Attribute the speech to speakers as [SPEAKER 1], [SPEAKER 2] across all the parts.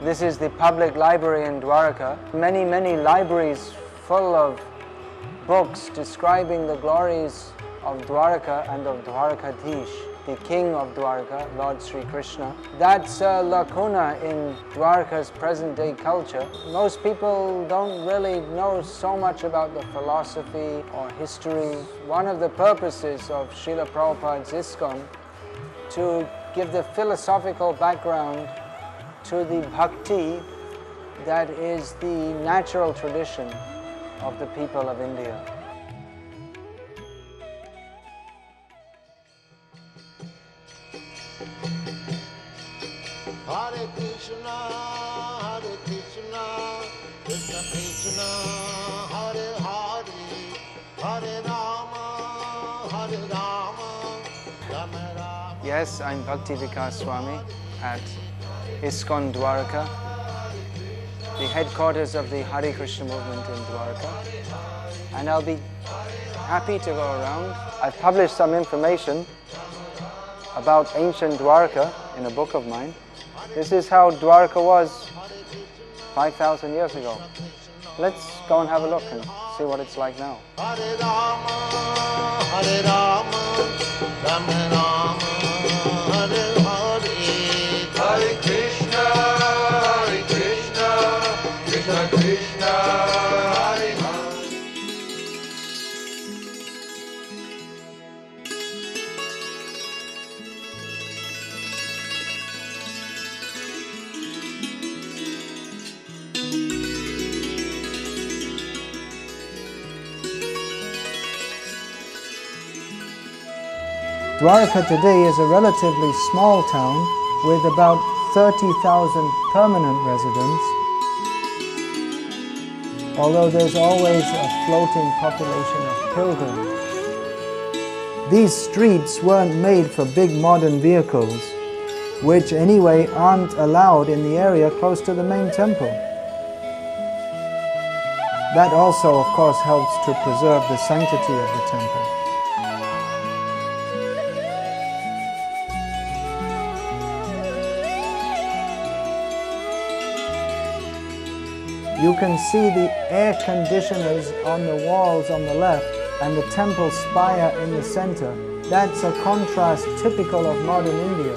[SPEAKER 1] This is the public library in Dwarka. Many libraries full of books describing the glories of Dwarka and of Dwarkadhish, the king of Dwarka, Lord Sri Krishna. That's a lacuna in Dwarka's present-day culture. Most people don't really know so much about the philosophy or history. One of the purposes of Śrīla Prabhupāda's ISkcon to give the philosophical background to the bhakti that is the natural tradition of the people of India.
[SPEAKER 2] Hare Krishna, Krishna Krishna, Hare Hare, Hare Rama, Rama Rama.
[SPEAKER 1] Yes, I'm Bhaktivedānta Swami at ISkcon Dwarka, the headquarters of the Hare Krishna movement in Dwarka, and I'll be happy to go around. I've published some information about ancient Dwarka in a book of mine. This is how Dwarka was 5,000 years ago. Let's go and have a look and see what it's like now.
[SPEAKER 2] Hare Rama, Rama Rama, Hare Hare, Hare Krishna, Krishna Krishna, Hare Hare.
[SPEAKER 1] Dwarka today is a relatively small town with about 30,000 permanent residents, although there's always a floating population of pilgrims. These streets weren't made for big modern vehicles, which anyway aren't allowed in the area close to the main temple. That also, of course, helps to preserve the sanctity of the temple. You can see the air conditioners on the walls on the left and the temple spire in the center. That's a contrast typical of modern India.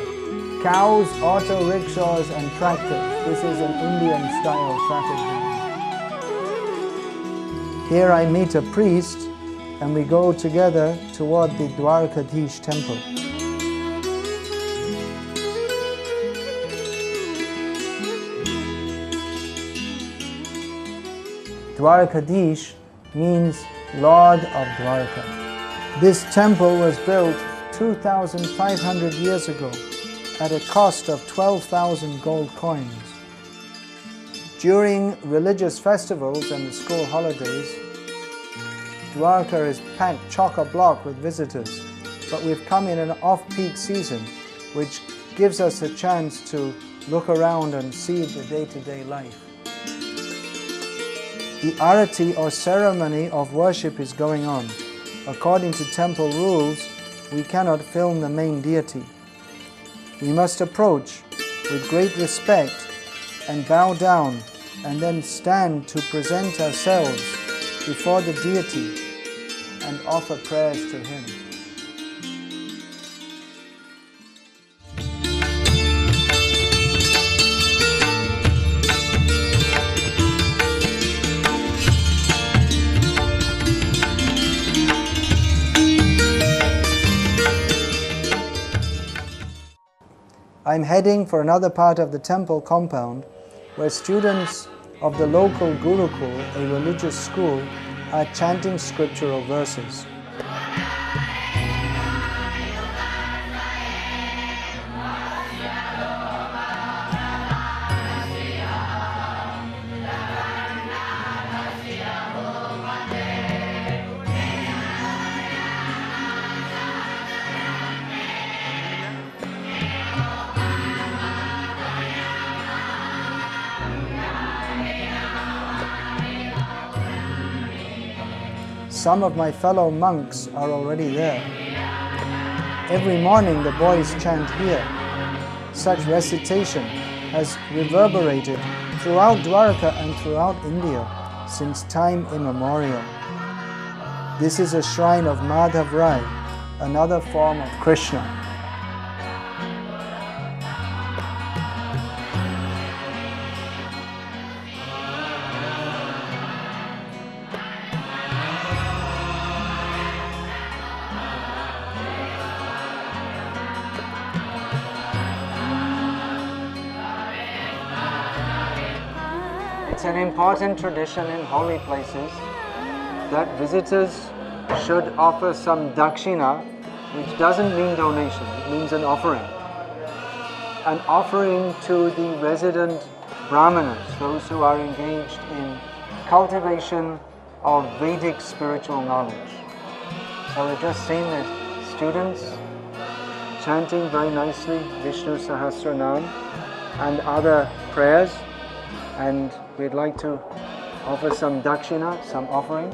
[SPEAKER 1] Cows, auto rickshaws and tractors. This is an Indian-style traffic jam. Here I meet a priest and we go together toward the Dwarkadhish temple. Dwarkadhish means Lord of Dwarka. This temple was built 2,500 years ago at a cost of 12,000 gold coins. During religious festivals and the school holidays, Dwarka is packed chock-a-block with visitors, but we've come in an off-peak season, which gives us a chance to look around and see the day-to-day life. The arati or ceremony of worship is going on. According to temple rules, we cannot film the main deity. We must approach with great respect and bow down and then stand to present ourselves before the deity and offer prayers to him. I'm heading for another part of the temple compound where students of the local Gurukul, a religious school, are chanting scriptural verses. Some of my fellow monks are already there. Every morning the boys chant here. Such recitation has reverberated throughout Dwarka and throughout India since time immemorial. This is a shrine of Madhav Rai, another form of Krishna. It's an important tradition in holy places that visitors should offer some dakshina, which doesn't mean donation, it means an offering. An offering to the resident brahmanas, those who are engaged in cultivation of Vedic spiritual knowledge. So we've just seen the students chanting very nicely Vishnu Sahasranam and other prayers, and we'd like to offer some dakshina, some offering,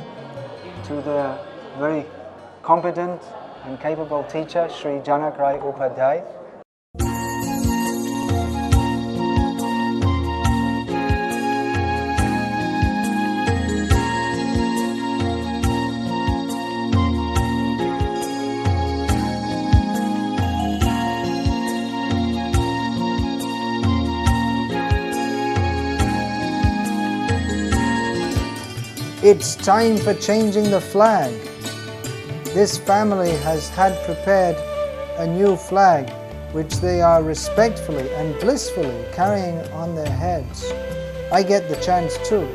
[SPEAKER 1] to the very competent and capable teacher, Sri Janak Rai Upadhyay. It's time for changing the flag. This family has had prepared a new flag which they are respectfully and blissfully carrying on their heads. I get the chance too.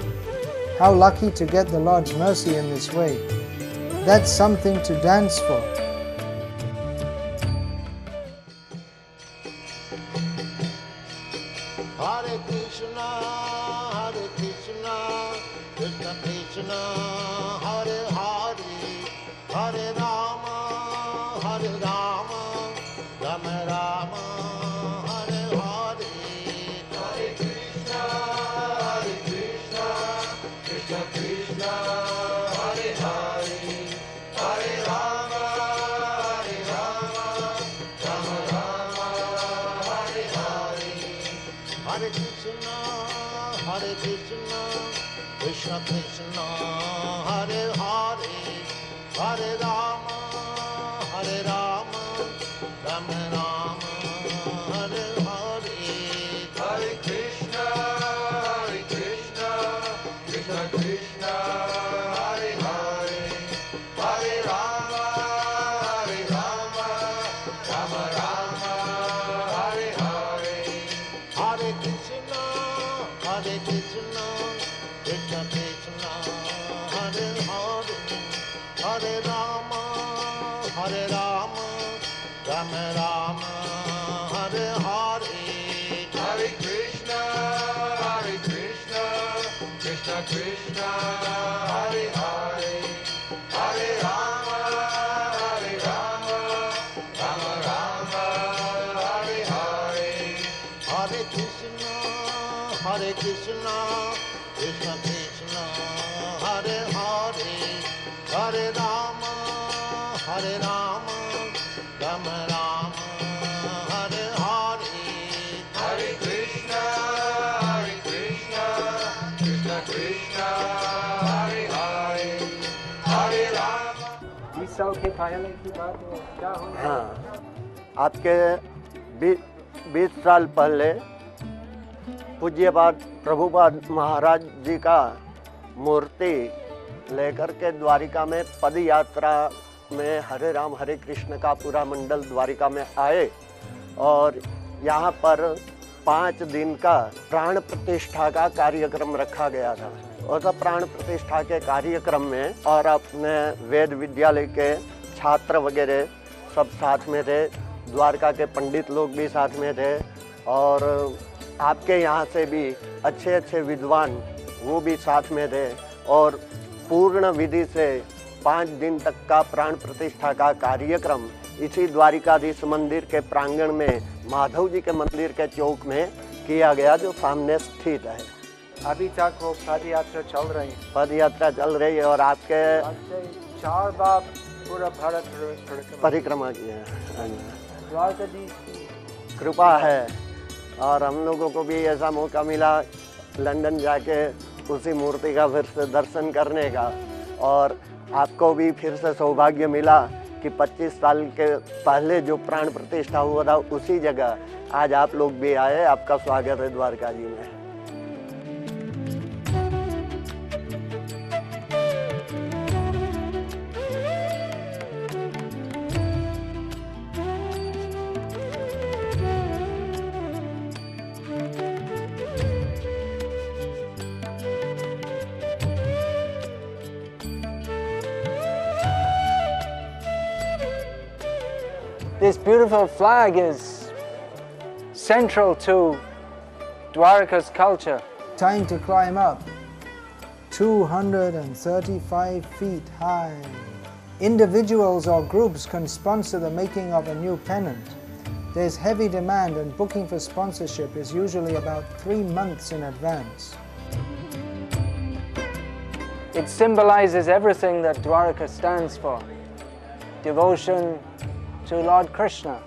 [SPEAKER 1] How lucky to get the Lord's mercy in this way. That's something to dance for.
[SPEAKER 2] Hare Krishna, Krishna Krishna, Hare Hare, Hare Rama, Rama Rama, Hare Hare. Hare Krishna, Krishna Krishna, Hare Hare, Hare Rama, Rama Rama, Hare Hare. Hare Krishna, Krishna Krishna, Hare Hare, Hare Rama, Rama Rama, Hare Hare. Hare Krishna, Krishna Krishna, Hare Hare, Hare Rama, Rama Rama, Hare Hare. Hare Krishna, Krishna Krishna, Hare Hare, Hare Rama, Rama Rama, Hare Hare. Hare Krishna, Krishna Krishna, Hare Hare, Hare Rama, Rama Rama, Hare Hare. Hare Krishna, Krishna Krishna, Hare Hare, Hare Rama, Rama Rama, Hare Hare. Hare Krishna, Krishna Krishna, Hare Hare, Hare Rama.
[SPEAKER 1] 20 साल के पहले की बात है, क्या हो?
[SPEAKER 3] हाँ, आपके 20 साल पहले पूज्यपाद प्रभुपाद महाराज जी का मूर्ति लेकर के द्वारिका में पद यात्रा में हरे राम हरे कृष्ण का पूरा मंडल द्वारिका में आए और यहाँ पर 5 दिन का प्राण प्रतिष्ठा का कार्यक्रम रखा गया था। और सब प्राण प्रतिष्ठा के कार्यक्रम में और अपने वेद विद्यालय के छात्र वगैरह सब साथ में थे, द्वारका के पंडित लोग भी साथ में थे और आपके यहाँ से भी अच्छे अच्छे विद्वान वो भी साथ में थे और पूर्ण विधि से 5 दिन तक का प्राण प्रतिष्ठा का कार्यक्रम इसी द्वारिकाधीश मंदिर के प्रांगण में माधव जी के मंदिर के चौक में किया गया, जो सामने स्थित है।
[SPEAKER 1] अभी तक वो पद यात्रा चल रही है।
[SPEAKER 3] पद यात्रा चल रही है और आपके
[SPEAKER 1] 4 बार पूरा भारत
[SPEAKER 3] परिक्रमा की है।
[SPEAKER 1] द्वारकाधीश की
[SPEAKER 3] कृपा है और हम लोगों को भी ऐसा मौका मिला लंदन जाके उसी मूर्ति का फिर से दर्शन करने का, और आपको भी फिर से सौभाग्य मिला कि 25 साल के पहले जो प्राण प्रतिष्ठा हुआ था उसी जगह आज आप लोग भी आए। आपका स्वागत है द्वारका जी में।
[SPEAKER 1] This beautiful flag is central to Dwarka's culture.
[SPEAKER 4] Time to climb up. 235 feet high. Individuals or groups can sponsor the making of a new pennant. There's heavy demand and booking for sponsorship is usually about 3 months in advance.
[SPEAKER 1] It symbolizes everything that Dwarka stands for. Devotion to Lord Krishna.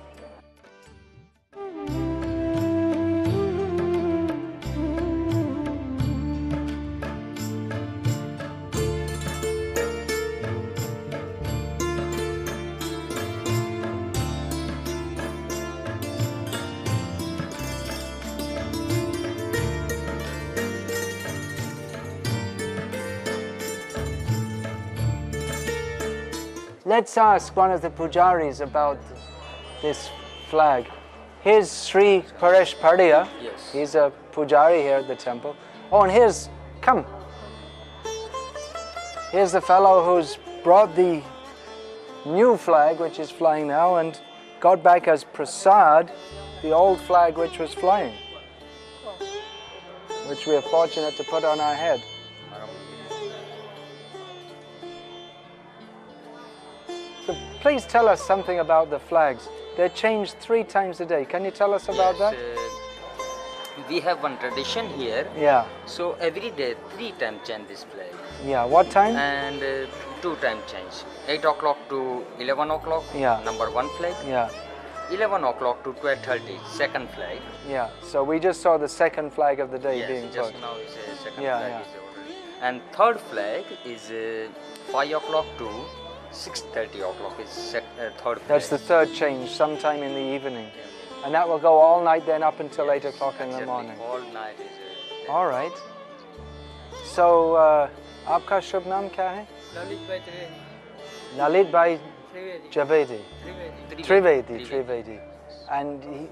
[SPEAKER 1] Let's ask one of the pujaris about this flag. Here's Sri Paresh Pardia.
[SPEAKER 5] Yes.
[SPEAKER 1] He's a pujari here at the temple. Oh, and here's the fellow who's brought the new flag, which is flying now, and got back as prasad the old flag which was flying, which we are fortunate to put on our head. So please tell us something about the flags. They're changed 3 times a day. Can you tell us about that?
[SPEAKER 5] We have one tradition here.
[SPEAKER 1] Yeah.
[SPEAKER 5] So every day 3 times change this flag.
[SPEAKER 1] Yeah. What time?
[SPEAKER 5] And 2 times change. 8 o'clock to 11 o'clock.
[SPEAKER 1] Yeah.
[SPEAKER 5] Number 1 flag.
[SPEAKER 1] Yeah.
[SPEAKER 5] 11 o'clock to 12:30. Second flag.
[SPEAKER 1] Yeah. So we just saw the second flag of the day
[SPEAKER 5] Yes,
[SPEAKER 1] being
[SPEAKER 5] just
[SPEAKER 1] put.
[SPEAKER 5] now is a second
[SPEAKER 1] Yeah,
[SPEAKER 5] flag
[SPEAKER 1] yeah.
[SPEAKER 5] is already. And third flag is 5 o'clock to 6:30 o'clock is third flag.
[SPEAKER 1] That's the third change, sometime in the evening. And that will go all night then up until 8 o'clock in the
[SPEAKER 5] Exactly.
[SPEAKER 1] morning.
[SPEAKER 5] All night is
[SPEAKER 1] All right. So, आपका शुभ नाम क्या है? Lalit Bhai Javedi. Trivedi. And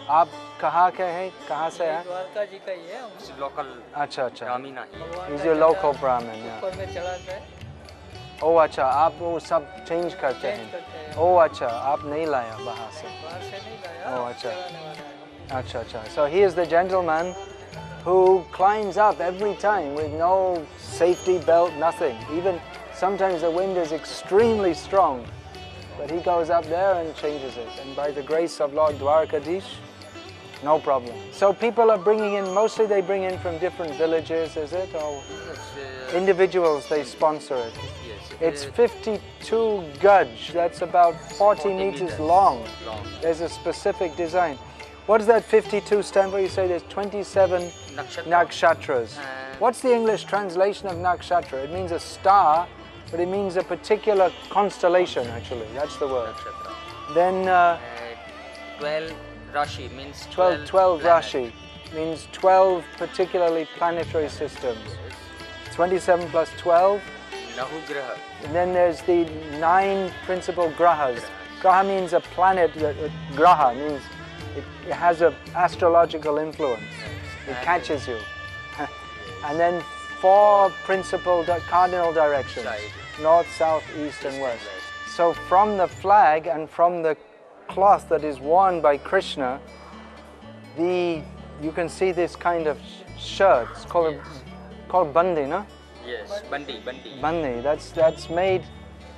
[SPEAKER 1] आप कहाँ के हैं? कहाँ से हैं?
[SPEAKER 6] द्वारका जी का ही है।
[SPEAKER 5] local
[SPEAKER 1] अच्छा अच्छा.
[SPEAKER 5] Brahmina he.
[SPEAKER 1] He's your local Brahmin. Yeah.
[SPEAKER 6] ऊपर में चढ़ा है।
[SPEAKER 1] Oh अच्छा, आप वो सब change करते हैं. Oh अच्छा, आप नहीं लाया बाहर से.
[SPEAKER 6] बाहर से नहीं लाया।
[SPEAKER 1] Oh अच्छा.
[SPEAKER 6] चढ़ाने वाला है।
[SPEAKER 1] Acha, acha. So he is the gentleman who climbs up every time with no safety belt, nothing. Even sometimes the wind is extremely strong, but he goes up there and changes it. And by the grace of Lord Dwarkadish, no problem. So people are bringing in, mostly they bring in from different villages, is it? Or individuals, they sponsor it.
[SPEAKER 5] Yes.
[SPEAKER 1] It's 52 gaj, that's about 40 meters long. There's a specific design. What does that 52 stand for? You say there's 27 nakshatras. What's the English translation of nakshatra? It means a star, but it means a particular constellation actually, that's the word.
[SPEAKER 5] Nakshatra.
[SPEAKER 1] Then
[SPEAKER 5] 12 Rashi means
[SPEAKER 1] 12
[SPEAKER 5] planets.
[SPEAKER 1] Rashi means 12 particularly planetary systems. 27 plus 12.
[SPEAKER 5] Nahu Graha.
[SPEAKER 1] And then there's the 9 principal grahas. Graha means a planet, graha means it has an astrological influence. It catches you. And then 4 principal cardinal directions. North, south, east and west. So from the flag and from the cloth that is worn by Krishna, you can see this kind of shirt. It's called bandi, no?
[SPEAKER 5] Yes, Bandi.
[SPEAKER 1] Bandi. That's made,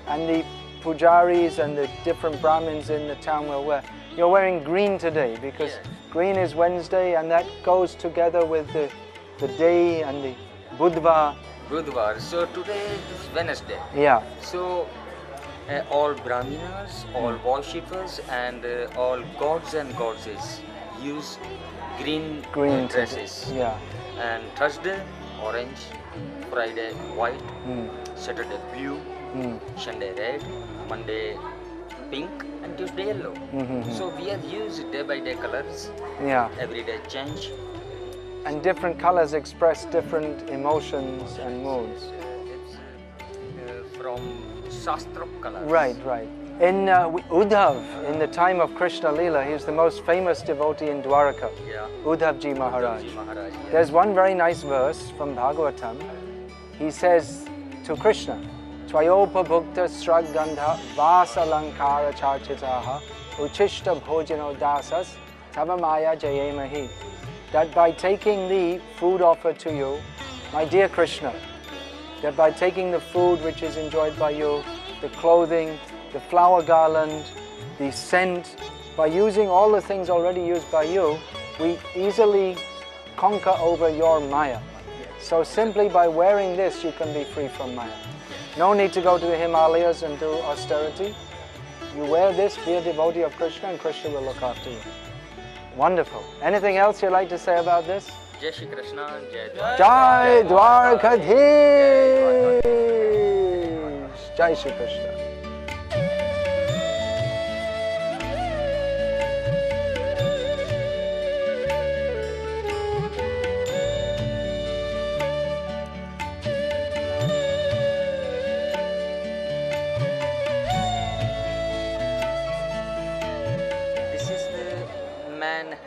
[SPEAKER 1] and the pujaris and the different Brahmins in the town will wear. You're wearing green today because green is Wednesday, and that goes together with the day and the Budva.
[SPEAKER 5] Budvar. So today is Wednesday.
[SPEAKER 1] Yeah.
[SPEAKER 5] So all Brahminas, all worshippers and all gods and goddesses use green
[SPEAKER 1] dresses.
[SPEAKER 5] dresses.
[SPEAKER 1] Yeah.
[SPEAKER 5] And Thursday, orange. Friday, white. Saturday, blue. Sunday, red. Monday, pink. And Tuesday, yellow. So we have used day by day colors.
[SPEAKER 1] Yeah.
[SPEAKER 5] Every day change.
[SPEAKER 1] And different colors express different emotions and moods.
[SPEAKER 5] It's from Shastra colors.
[SPEAKER 1] Right, right. In Uddhav, in the time of Krishna Leela, he is the most famous devotee in Dwarka.
[SPEAKER 5] Yeah.
[SPEAKER 1] Uddhavji Maharaj.
[SPEAKER 5] Maharaj, yeah.
[SPEAKER 1] There's one very nice verse from Bhagavatam. He says to Krishna, Tvayopa bhukta sragandha vasalankara charchitaha uchishta bhojano dasas tavamaya jayemahi. That by taking the food offered to you, my dear Krishna, that by taking the food which is enjoyed by you, the clothing, the flower garland, the scent, by using all the things already used by you, we easily conquer over your Maya. So simply by wearing this, you can be free from Maya. No need to go to the Himalayas and do austerity. You wear this, be a devotee of Krishna, and Krishna will look after you. Wonderful. Anything else you'd like to say about this?
[SPEAKER 5] Jai Shri Krishna, Jai Dwarka.
[SPEAKER 1] Jai Dwarkadhish! Jai Shri Krishna.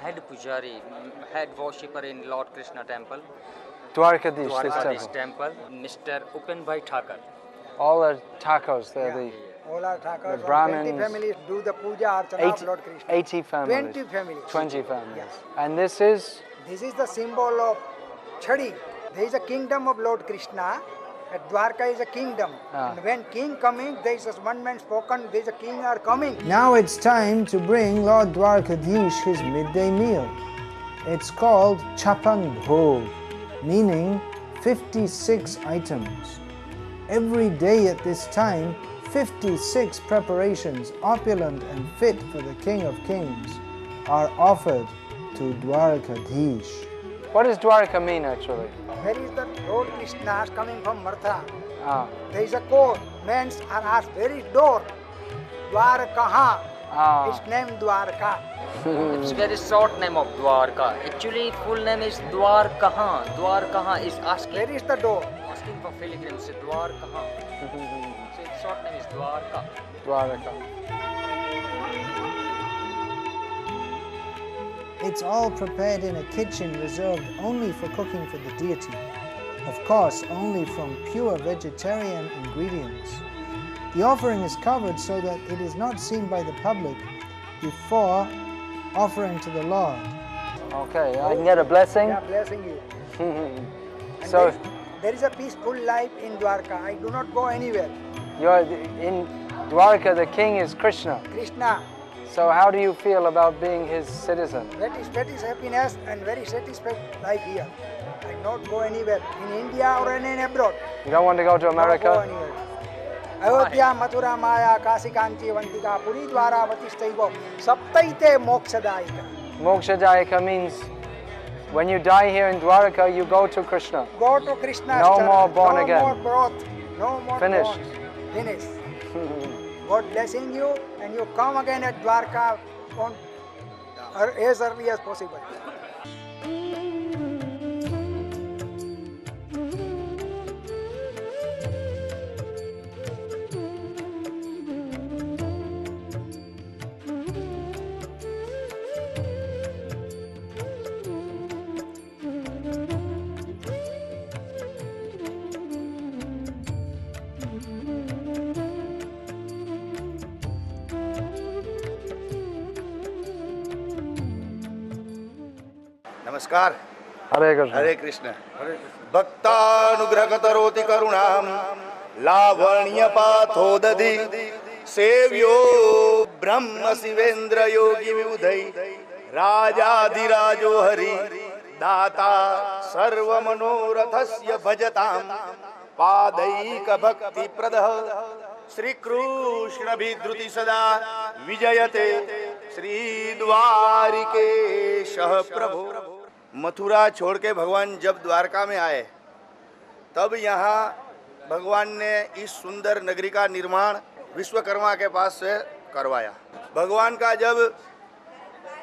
[SPEAKER 5] Head pujari, head worshipper in Lord Krishna temple.
[SPEAKER 1] Dwarkadish,
[SPEAKER 5] Dwarkadish temple, Mr. Upenbhai Thakur.
[SPEAKER 1] All the Thakurs, they're
[SPEAKER 4] All our Thakurs,
[SPEAKER 1] the Brahmins,
[SPEAKER 4] 20 families do the puja archana of Lord Krishna.
[SPEAKER 1] 80 families.
[SPEAKER 4] 20 families.
[SPEAKER 1] 20 families.
[SPEAKER 4] Yes.
[SPEAKER 1] And this is?
[SPEAKER 4] This is the symbol of Chadi. There is a kingdom of Lord Krishna. At Dwarka is a kingdom. And when king coming, there is one man spoken, there is a king are coming. Now it's time to bring Lord Dwarkadish his midday meal. It's called Chapan Bhog, meaning 56 items. Every day at this time, 56 preparations, opulent and fit for the King of Kings, are offered to Dwarkadish.
[SPEAKER 1] What does Dwarka mean actually?
[SPEAKER 4] Where is the Lord Krishna coming from Mathura?
[SPEAKER 1] Ah.
[SPEAKER 4] There is a code. Men are asked, where is door? Dwarka. Its name Dwarka.
[SPEAKER 5] It's very short name of Dwarka. Actually, full name is Dwarka. Dwarka is asking.
[SPEAKER 4] Where is the door?
[SPEAKER 5] Asking for pilgrims. Dwarka. So its short name is Dwarka.
[SPEAKER 1] Dwarka.
[SPEAKER 4] It's all prepared in a kitchen reserved only for cooking for the deity. Of course, only from pure vegetarian ingredients. The offering is covered so that it is not seen by the public before offering to the Lord.
[SPEAKER 1] Okay, I can get a blessing?
[SPEAKER 4] Yeah, blessing you.
[SPEAKER 1] So
[SPEAKER 4] there is a peaceful life in Dwarka. I do not go anywhere.
[SPEAKER 1] in Dwarka, the king is Krishna.
[SPEAKER 4] Krishna.
[SPEAKER 1] So how do you feel about being his citizen?
[SPEAKER 4] That is happiness and very satisfied life here. I not go anywhere in India or in abroad.
[SPEAKER 1] You don't want to go to America?
[SPEAKER 4] Not go anywhere. Ayodhya, Mathura, Maya, Kasi, Kanchi, Vantika, Puri, Dwara, Vatistaivo, Saptaite Mokshadaika.
[SPEAKER 1] Mokshadayaka means when you die here in Dwarka, you go to Krishna.
[SPEAKER 4] Go to Krishna.
[SPEAKER 1] No more born again.
[SPEAKER 4] No more growth. No more
[SPEAKER 1] Finished.
[SPEAKER 4] born. Finished. God blessing you, and you come again at Dwarka as early as possible.
[SPEAKER 7] नमस्कार।
[SPEAKER 1] Hare Krishna.
[SPEAKER 7] हरे कृष्ण। भक्तानुग्रह करोति करुणाम लावण्य पाथोदधि सेव्यो ब्रह्म शिवेन्द्र योगी विबुधै राजाधिराजो हरि दाता सर्व मनोरथस्य भजतां पादैक भक्ति प्रदः श्री कृष्ण विद्रुति सदा विजयते श्री द्वारिकेश प्रभु। मथुरा छोड़ के भगवान जब द्वारका में आए तब यहाँ भगवान ने इस सुंदर नगरी का निर्माण विश्वकर्मा के पास से करवाया। भगवान का जब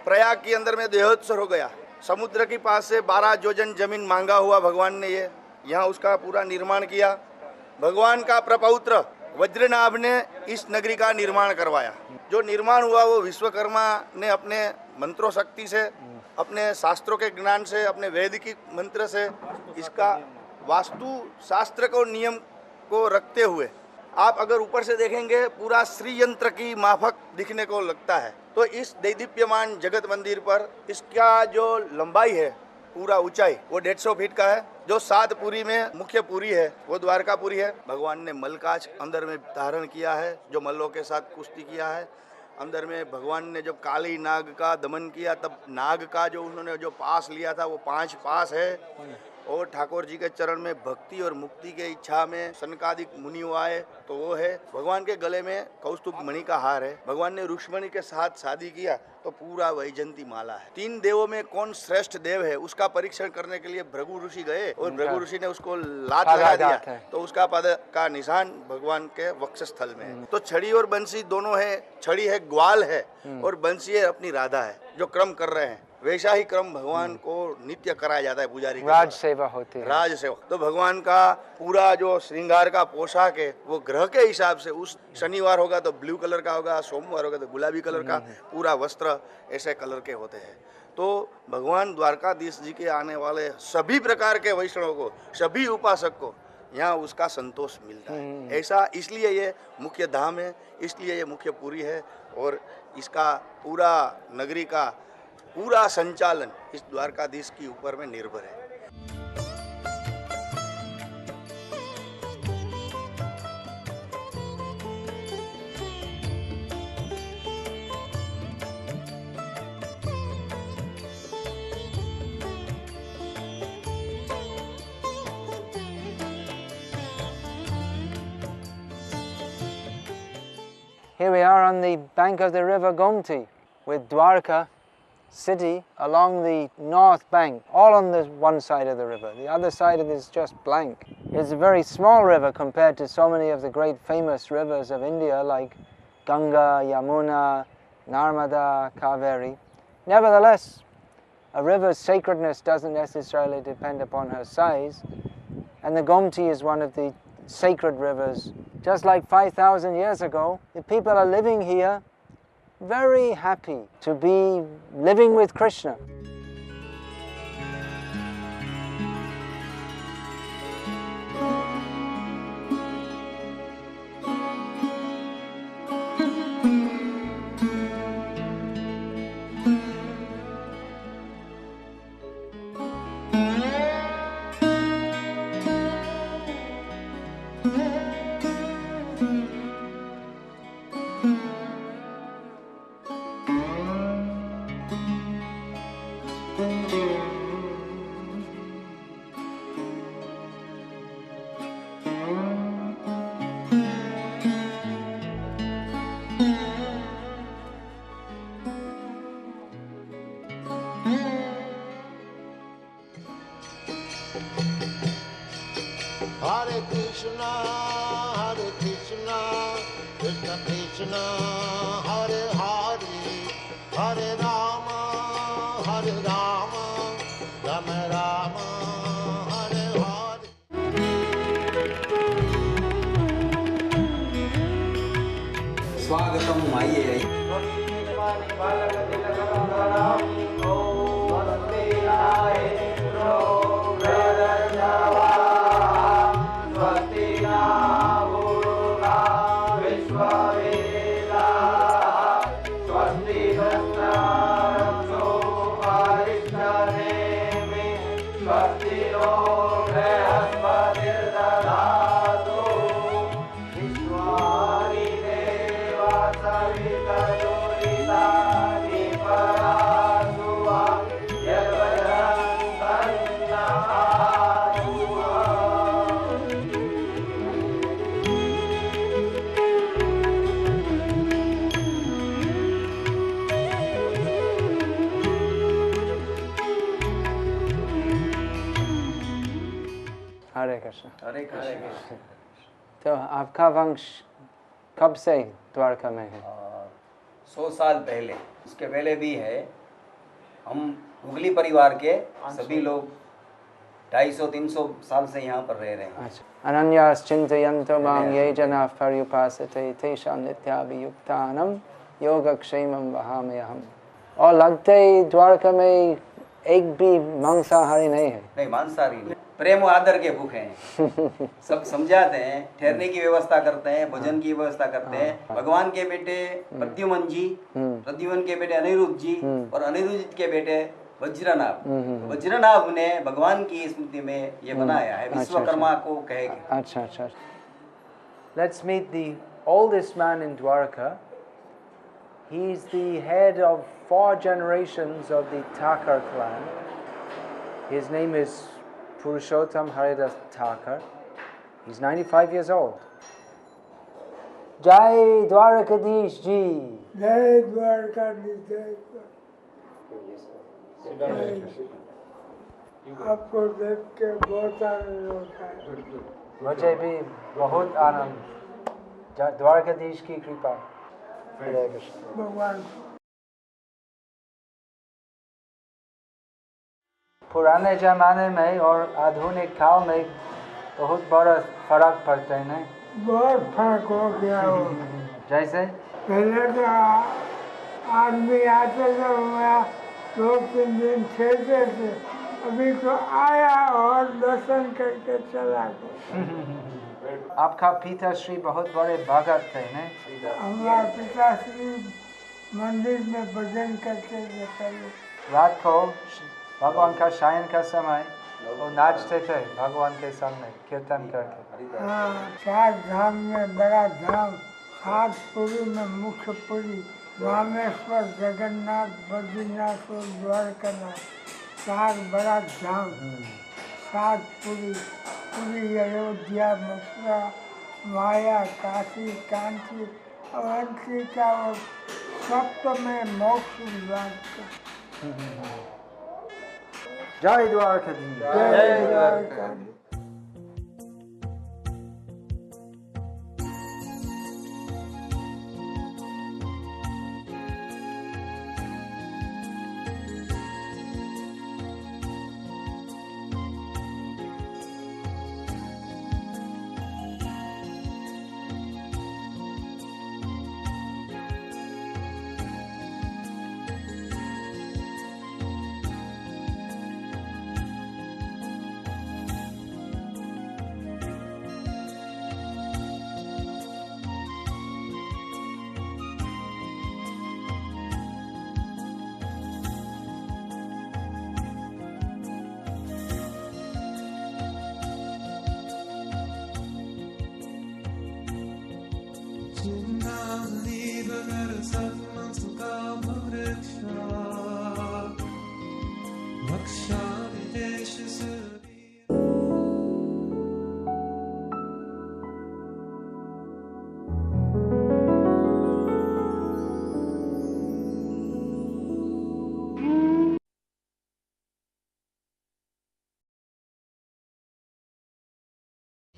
[SPEAKER 7] प्रयाग के अंदर में देहोत्सव हो गया, समुद्र के पास से 12 योजन जमीन मांगा हुआ भगवान ने ये यहाँ उसका पूरा निर्माण किया। भगवान का प्रपौत्र वज्रनाभ ने इस नगरी का निर्माण करवाया। जो निर्माण हुआ वो विश्वकर्मा ने अपने मंत्रों शक्ति से, अपने शास्त्रों के ज्ञान से, अपने वैदिक मंत्र से, इसका वास्तु शास्त्र को नियम को रखते हुए आप अगर ऊपर से देखेंगे पूरा श्री यंत्र की माफक दिखने को लगता है। तो इस दैदीप्यमान जगत मंदिर पर इसका जो लंबाई है, पूरा ऊंचाई वो 150 फीट का है। जो 7 पुरी में मुख्य पुरी है वो द्वारका पुरी है। भगवान ने मलकाज अंदर में धारण किया है, जो मल्लों के साथ कुश्ती किया है। अंदर में भगवान ने जब काली नाग का दमन किया तब नाग का जो उन्होंने जो पास लिया था वो 5 पास है। और ठाकुर जी के चरण में भक्ति और मुक्ति के इच्छा में सनकादिक मुनि आए तो वो है। भगवान के गले में कौस्तुभ मणि का हार है। भगवान ने रुक्मणी के साथ शादी किया तो पूरा वैजंती माला है। 3 देवों में कौन श्रेष्ठ देव है उसका परीक्षण करने के लिए भृगु ऋषि गए और भृगु ऋषि ने उसको लात लगा दिया तो उसका पद का निशान भगवान के वक्षस्थल में है। तो छड़ी और बंसी दोनों है। छड़ी है ग्वाल है और बंसी है अपनी राधा है। जो क्रम कर रहे हैं वैसा ही क्रम भगवान को नित्य कराया जाता है पुजारी के।
[SPEAKER 1] राज सेवा होती है।
[SPEAKER 7] राज सेवा। तो भगवान का पूरा जो श्रृंगार का पोशाक है वो ग्रह के हिसाब से, उस शनिवार होगा तो ब्लू कलर का होगा, सोमवार होगा तो गुलाबी कलर का, पूरा वस्त्र ऐसे कलर के होते हैं। तो भगवान द्वारकाधीश जी के आने वाले सभी प्रकार के वैष्णवों को, सभी उपासक को यहाँ उसका संतोष मिलता है। ऐसा इसलिए ये मुख्य धाम है, इसलिए ये मुख्य पुरी है। और इसका पूरा नगरी का पूरा संचालन इस द्वारकाधीश के ऊपर में निर्भर है।
[SPEAKER 1] Here we are on the bank of the river Gomti with Dwarka city along the north bank, all on the one side of the river. The other side of it is just blank. It's a very small river compared to so many of the great famous rivers of India like Ganga, Yamuna, Narmada, Kaveri. Nevertheless, a river's sacredness doesn't necessarily depend upon her size, and the Gomti is one of the sacred rivers. Just like 5,000 years ago, the people are living here very happy to be living with Krishna.
[SPEAKER 2] Hare Krishna, Krishna Krishna, Hare Hare, Hare Rama, Rama Rama, Hare Hare.
[SPEAKER 8] स्वागतम आइए।
[SPEAKER 2] Viva
[SPEAKER 8] हरे कृष्ण।
[SPEAKER 1] तो आपका वंश कब से द्वारका में है?
[SPEAKER 8] 100 साल पहले, उसके पहले भी है। हम मुगली परिवार के सभी लोग 250-300 साल से यहाँ पर रह रहे हैं।
[SPEAKER 1] अच्छा। अनन्यास चिंतयन्तो मां ये जनाः पर्युपासते तेषां नित्याभियुक्तानां योगक्षेमं वहाम्यहम्। और लगते ही द्वारका में एक भी मांसाहारी नहीं है?
[SPEAKER 8] नहीं, मांसाहारी नहीं, प्रेम और आदर के भूखे हैं। सब समझाते हैं, ठहरने की व्यवस्था करते हैं, भोजन की व्यवस्था करते हैं। भगवान के बेटे प्रद्युमन जी, प्रद्युमन के बेटे अनिरुद्ध जी और अनिरुद्ध के बेटे वज्रनाभ। वज्रनाभ ने भगवान की स्मृति में ये बनाया है, विश्वकर्मा को कहेगा।
[SPEAKER 1] अच्छा अच्छा। Let's meet the oldest man in Dwarka. He is the head of 4 generations of the Thakar clan. His name is Purushottam Haridas Thakar. He's 95 years old. Jai Dwarkadhish Ji.
[SPEAKER 9] जय द्वारकाधीश, जय आपको देख के बहुत आनंद होता है।
[SPEAKER 1] मुझे भी बहुत आनंद, द्वारकाधीश की कृपा।
[SPEAKER 9] भगवान
[SPEAKER 1] पुराने जमाने में और आधुनिक काल में बहुत बड़ा फर्क पड़ता है नहीं?
[SPEAKER 9] बहुत फर्क हो गया हो।
[SPEAKER 1] जैसे
[SPEAKER 9] पहले तो आदमी आते थे, वहाँ 2-3 दिन ठहरते थे, अभी तो आया और दर्शन करके चला गया।
[SPEAKER 1] आपका पिताश्री बहुत बड़े भगत थे नहीं?
[SPEAKER 9] हमारा पिताश्री मंदिर में भजन करते थे पहले।
[SPEAKER 1] रात को भगवान का शयन का समय वो नाचते थे भगवान के सामने कीर्तन करके।
[SPEAKER 9] हाँ, 4 धाम में बड़ा धाम, 7 पुरी में मुख्य पुरी, रामेश्वर, जगन्नाथ, बद्रीनाथ और द्वारकानाथ, 4 बड़ा धाम, 7 पुरी, पुरी, अयोध्या, मथुरा, माया, काशी, कांची, अवंतिका और सप्तम मोक्ष द्वारका।
[SPEAKER 1] जय द्वारकाधीश।
[SPEAKER 9] जय Dwarkadhish.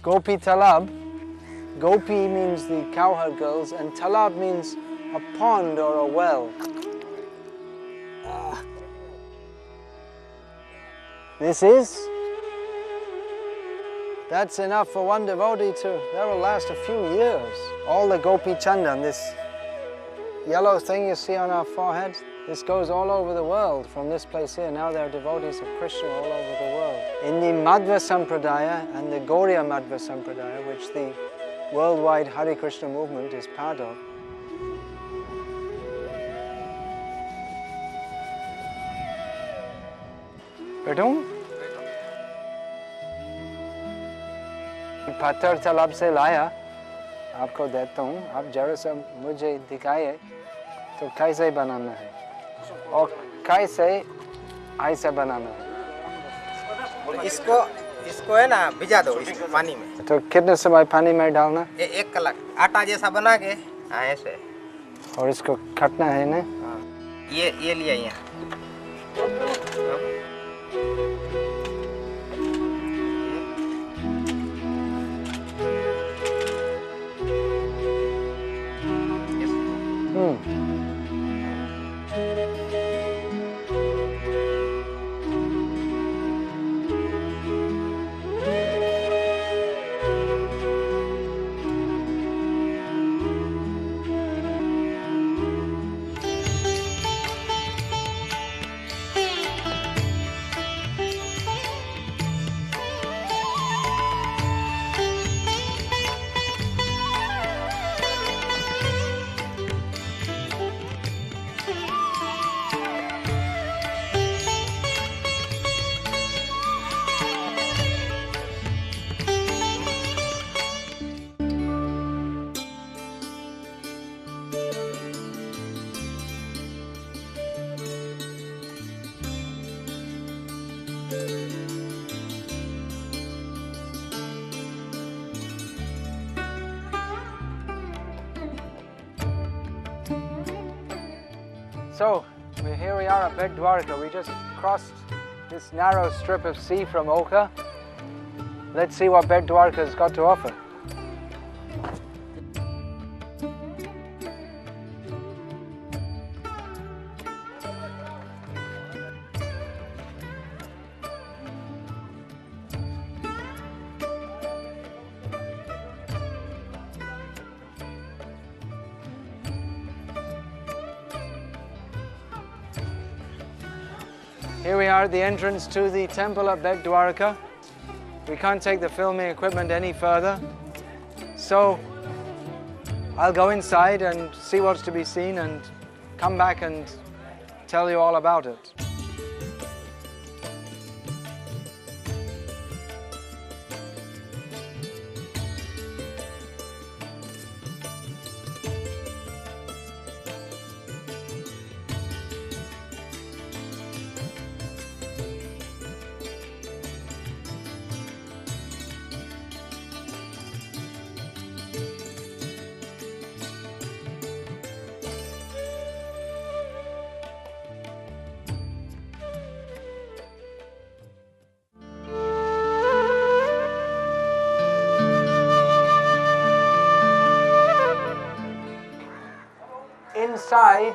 [SPEAKER 1] Gopi Talab. Gopi means the cowherd girls and Talab means a pond or a well. That's enough for one devotee that will last a few years. All the Gopi Chandan, this yellow thing you see on our foreheads, this goes all over the world from this place here. Now there are devotees of Krishna all over the world. In the Madhva Sampradaya and the Gauriya Madhva Sampradaya, which the worldwide Hare Krishna movement is part of, Pardon? पत्थर तालाब से लाया, आपको देता हूँ, आप जरा सा मुझे दिखाइए तो कैसे बनाना है और कैसे ऐसा बनाना है।
[SPEAKER 10] इसको है ना भिजा दो इस पानी में।
[SPEAKER 1] तो कितने समय पानी में डालना?
[SPEAKER 10] 1 कलाक आटा जैसा बना के ऐसे।
[SPEAKER 1] और इसको काटना है ना?
[SPEAKER 10] ये लिया यहाँ।
[SPEAKER 1] So, here we are at Bet Dwarka. We just crossed this narrow strip of sea from Oka. Let's see what Bet Dwarka's got to offer. Here we are at the entrance to the temple at Bet Dwarka. We can't take the filming equipment any further, so I'll go inside and see what's to be seen and come back and tell you all about it. Inside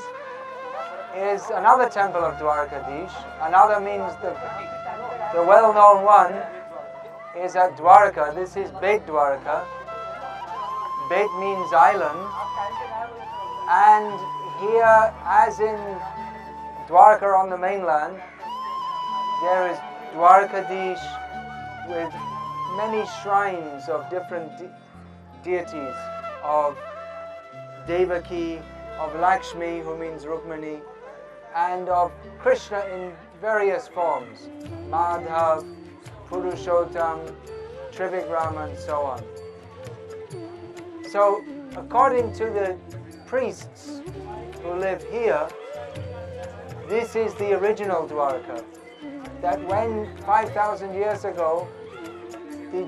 [SPEAKER 1] is another temple of Dwarkadhish. Another means the well-known one is at Dwarka. This is Bet Dwarka. Bet means island. And here, as in Dwarka on the mainland, there is Dwarkadhish with many shrines of different deities, of Devaki, of Lakshmi, who means Rukmani, and of Krishna in various forms, Madhav, Purushottam, Trivikram, and so on. So, according to the priests who live here, this is the original Dwarka. That when 5,000 years ago, the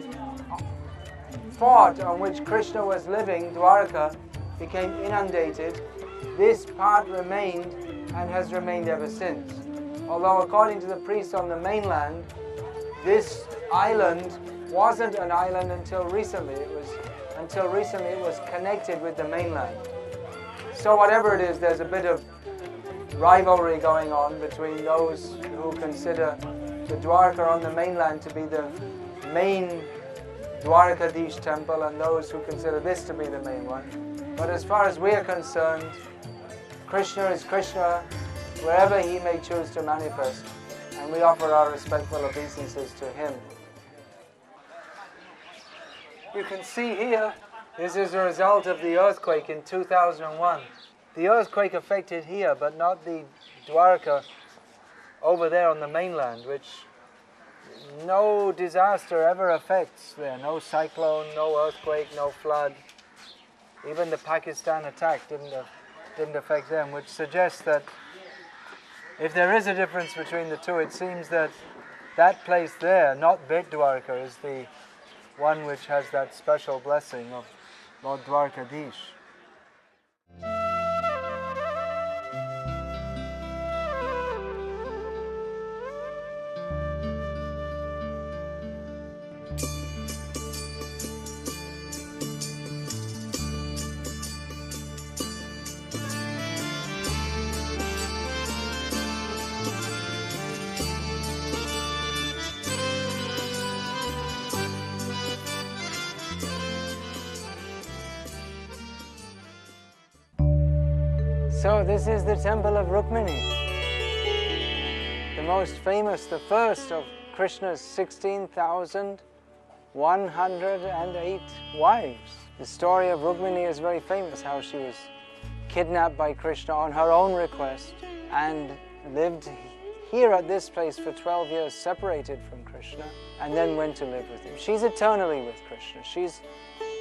[SPEAKER 1] fort on which Krishna was living, Dwarka, became inundated, this part remained and has remained ever since. Although according to the priests on the mainland, this island wasn't an island until recently. It was connected with the mainland. So whatever it is, there's a bit of rivalry going on between those who consider the Dwarka on the mainland to be the main Dwarkadhish temple and those who consider this to be the main one. But as far as we are concerned, Krishna is Krishna wherever he may choose to manifest, and we offer our respectful obeisances to him. You can see here, this is a result of the earthquake in 2001. The earthquake affected here, but not the Dwarka over there on the mainland, which no disaster ever affects there. No cyclone, no earthquake, no flood. Even the Pakistan attack didn't affect them, which suggests that if there is a difference between the two, it seems that that place there, not Bet Dwarka, is the one which has that special blessing of Lord Dwarkadhish. So this is the temple of Rukmini, the most famous, the first of Krishna's 16,108 wives. The story of Rukmini is very famous, how she was kidnapped by Krishna on her own request and lived here at this place for 12 years, separated from Krishna, and then went to live with him. She's eternally with Krishna. She's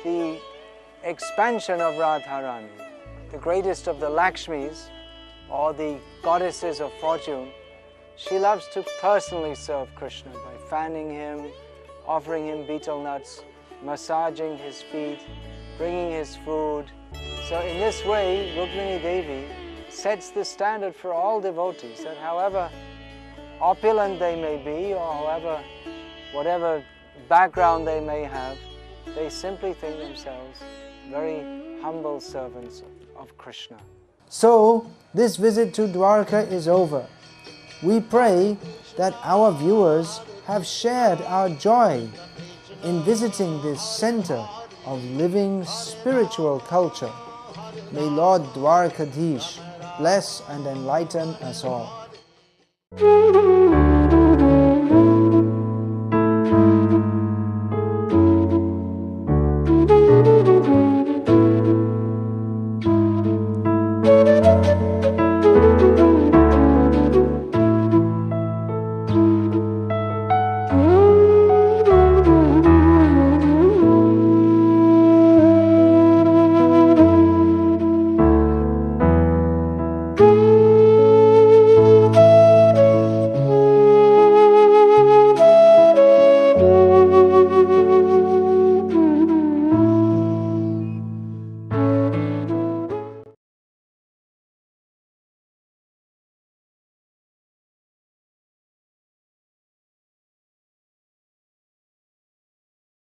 [SPEAKER 1] the expansion of Radharani, the greatest of the Lakshmis, or the goddesses of fortune. She loves to personally serve Krishna by fanning him, offering him betel nuts, massaging his feet, bringing his food. So in this way, Rukmini Devi sets the standard for all devotees, that however opulent they may be, or however, whatever background they may have, they simply think themselves very humble servants of Krishna.
[SPEAKER 4] So, this visit to Dwarka is over. We pray that our viewers have shared our joy in visiting this center of living spiritual culture. May Lord Dwarkadhish bless and enlighten us all.